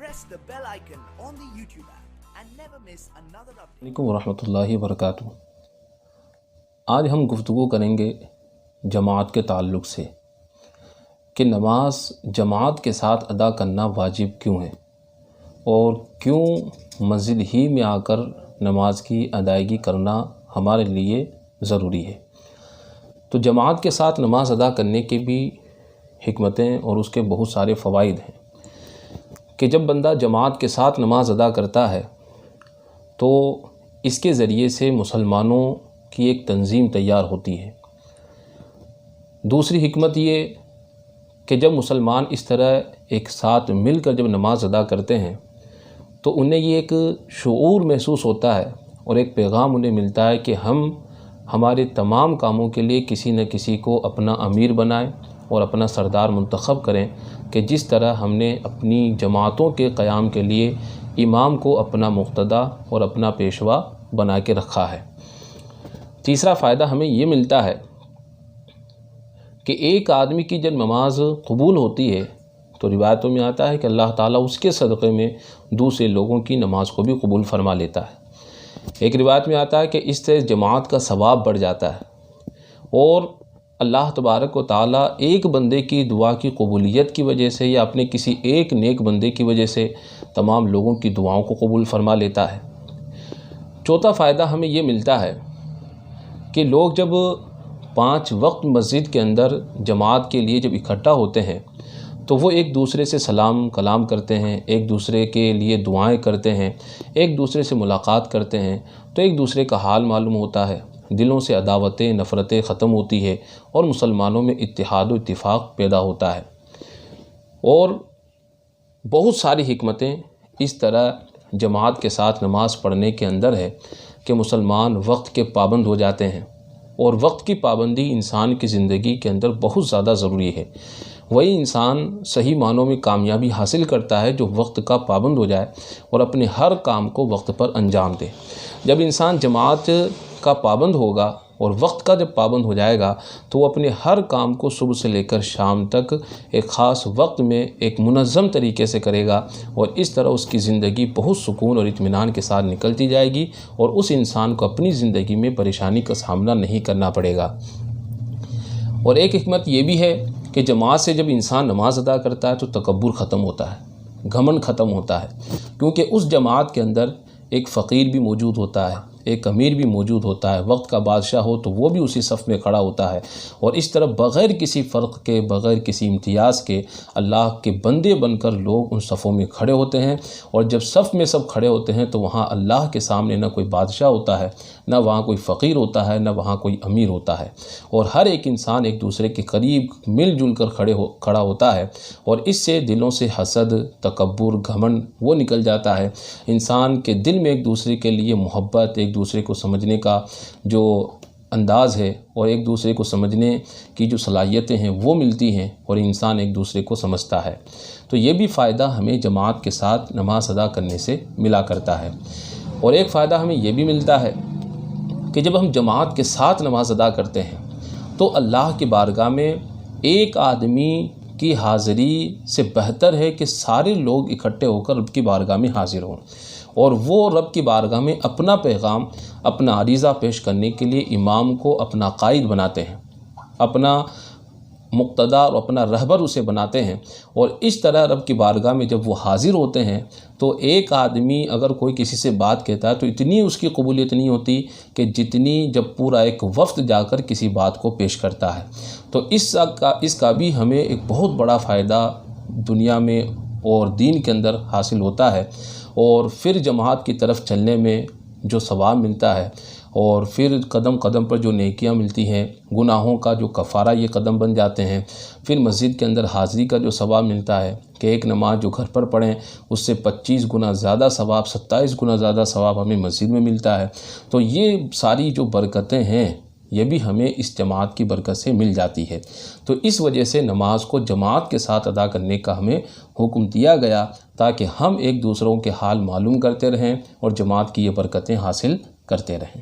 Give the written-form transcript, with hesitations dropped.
press the bell icon on the YouTube app and never miss another update. السلام ورحمۃ وبرکاتہ۔ آج ہم گفتگو کریں گے جماعت کے تعلق سے کہ نماز جماعت کے ساتھ ادا کرنا واجب کیوں ہے اور کیوں مسجد ہی میں آ کر نماز کی ادائیگی کرنا ہمارے لیے ضروری ہے۔ تو جماعت کے ساتھ نماز ادا کرنے کی بھی حکمتیں اور اس کے بہت سارے فوائد ہیں کہ جب بندہ جماعت کے ساتھ نماز ادا کرتا ہے تو اس کے ذریعے سے مسلمانوں کی ایک تنظیم تیار ہوتی ہے۔ دوسری حکمت یہ کہ جب مسلمان اس طرح ایک ساتھ مل کر جب نماز ادا کرتے ہیں تو انہیں یہ ایک شعور محسوس ہوتا ہے اور ایک پیغام انہیں ملتا ہے کہ ہم ہمارے تمام کاموں کے لیے کسی نہ کسی کو اپنا امیر بنائیں اور اپنا سردار منتخب کریں کہ جس طرح ہم نے اپنی جماعتوں کے قیام کے لیے امام کو اپنا مقتدا اور اپنا پیشوا بنا کے رکھا ہے۔ تیسرا فائدہ ہمیں یہ ملتا ہے کہ ایک آدمی کی جب نماز قبول ہوتی ہے تو روایتوں میں آتا ہے کہ اللہ تعالیٰ اس کے صدقے میں دوسرے لوگوں کی نماز کو بھی قبول فرما لیتا ہے۔ ایک روایت میں آتا ہے کہ اس سے جماعت کا ثواب بڑھ جاتا ہے اور اللہ تبارک و تعالیٰ ایک بندے کی دعا کی قبولیت کی وجہ سے یا اپنے کسی ایک نیک بندے کی وجہ سے تمام لوگوں کی دعاؤں کو قبول فرما لیتا ہے۔ چوتھا فائدہ ہمیں یہ ملتا ہے کہ لوگ جب 5 وقت مسجد کے اندر جماعت کے لیے جب اکٹھا ہوتے ہیں تو وہ ایک دوسرے سے سلام کلام کرتے ہیں، ایک دوسرے کے لیے دعائیں کرتے ہیں، ایک دوسرے سے ملاقات کرتے ہیں تو ایک دوسرے کا حال معلوم ہوتا ہے، دلوں سے عداوتیں نفرتیں ختم ہوتی ہے اور مسلمانوں میں اتحاد و اتفاق پیدا ہوتا ہے۔ اور بہت ساری حکمتیں اس طرح جماعت کے ساتھ نماز پڑھنے کے اندر ہے کہ مسلمان وقت کے پابند ہو جاتے ہیں اور وقت کی پابندی انسان کی زندگی کے اندر بہت زیادہ ضروری ہے۔ وہی انسان صحیح معنوں میں کامیابی حاصل کرتا ہے جو وقت کا پابند ہو جائے اور اپنے ہر کام کو وقت پر انجام دے۔ جب انسان جماعت کا پابند ہوگا اور وقت کا جب پابند ہو جائے گا تو وہ اپنے ہر کام کو صبح سے لے کر شام تک ایک خاص وقت میں ایک منظم طریقے سے کرے گا اور اس طرح اس کی زندگی بہت سکون اور اطمینان کے ساتھ نکلتی جائے گی اور اس انسان کو اپنی زندگی میں پریشانی کا سامنا نہیں کرنا پڑے گا۔ اور ایک حکمت یہ بھی ہے کہ جماعت سے جب انسان نماز ادا کرتا ہے تو تکبر ختم ہوتا ہے، گھمنڈ ختم ہوتا ہے، کیونکہ اس جماعت کے اندر ایک فقیر بھی موجود ہوتا ہے، ایک امیر بھی موجود ہوتا ہے، وقت کا بادشاہ ہو تو وہ بھی اسی صف میں کھڑا ہوتا ہے اور اس طرح بغیر کسی فرق کے بغیر کسی امتیاز کے اللہ کے بندے بن کر لوگ ان صفوں میں کھڑے ہوتے ہیں اور جب صف میں سب کھڑے ہوتے ہیں تو وہاں اللہ کے سامنے نہ کوئی بادشاہ ہوتا ہے، نہ وہاں کوئی فقیر ہوتا ہے، نہ وہاں کوئی امیر ہوتا ہے اور ہر ایک انسان ایک دوسرے کے قریب مل جل کر کھڑا ہوتا ہے اور اس سے دلوں سے حسد، تکبر، گھمنڈ وہ نکل جاتا ہے۔ انسان کے دل میں ایک دوسرے کے لیے محبت، ایک دوسرے کو سمجھنے کا جو انداز ہے اور ایک دوسرے کو سمجھنے کی جو صلاحیتیں ہیں وہ ملتی ہیں اور انسان ایک دوسرے کو سمجھتا ہے۔ تو یہ بھی فائدہ ہمیں جماعت کے ساتھ نماز ادا کرنے سے ملا کرتا ہے۔ اور ایک فائدہ ہمیں یہ بھی ملتا ہے کہ جب ہم جماعت کے ساتھ نماز ادا کرتے ہیں تو اللہ کی بارگاہ میں ایک آدمی کی حاضری سے بہتر ہے کہ سارے لوگ اکٹھے ہو کر رب کی بارگاہ میں حاضر ہوں اور وہ رب کی بارگاہ میں اپنا پیغام، اپنا عریضہ پیش کرنے کے لیے امام کو اپنا قائد بناتے ہیں، اپنا مقتدا اور اپنا رہبر اسے بناتے ہیں اور اس طرح رب کی بارگاہ میں جب وہ حاضر ہوتے ہیں تو ایک آدمی اگر کوئی کسی سے بات کہتا ہے تو اتنی اس کی قبولیت نہیں ہوتی کہ جتنی جب پورا ایک وفد جا کر کسی بات کو پیش کرتا ہے۔ تو اس کا بھی ہمیں ایک بہت بڑا فائدہ دنیا میں اور دین کے اندر حاصل ہوتا ہے اور پھر جماعت کی طرف چلنے میں جو ثواب ملتا ہے اور پھر قدم قدم پر جو نیکیاں ملتی ہیں، گناہوں کا جو کفارہ یہ قدم بن جاتے ہیں، پھر مسجد کے اندر حاضری کا جو ثواب ملتا ہے کہ ایک نماز جو گھر پر پڑھیں اس سے 25 گنا زیادہ ثواب، 27 گنا زیادہ ثواب ہمیں مسجد میں ملتا ہے۔ تو یہ ساری جو برکتیں ہیں یہ بھی ہمیں اس جماعت کی برکت سے مل جاتی ہے۔ تو اس وجہ سے نماز کو جماعت کے ساتھ ادا کرنے کا ہمیں حکم دیا گیا تاکہ ہم ایک دوسروں کے حال معلوم کرتے رہیں اور جماعت کی یہ برکتیں حاصل کرتے رہیں۔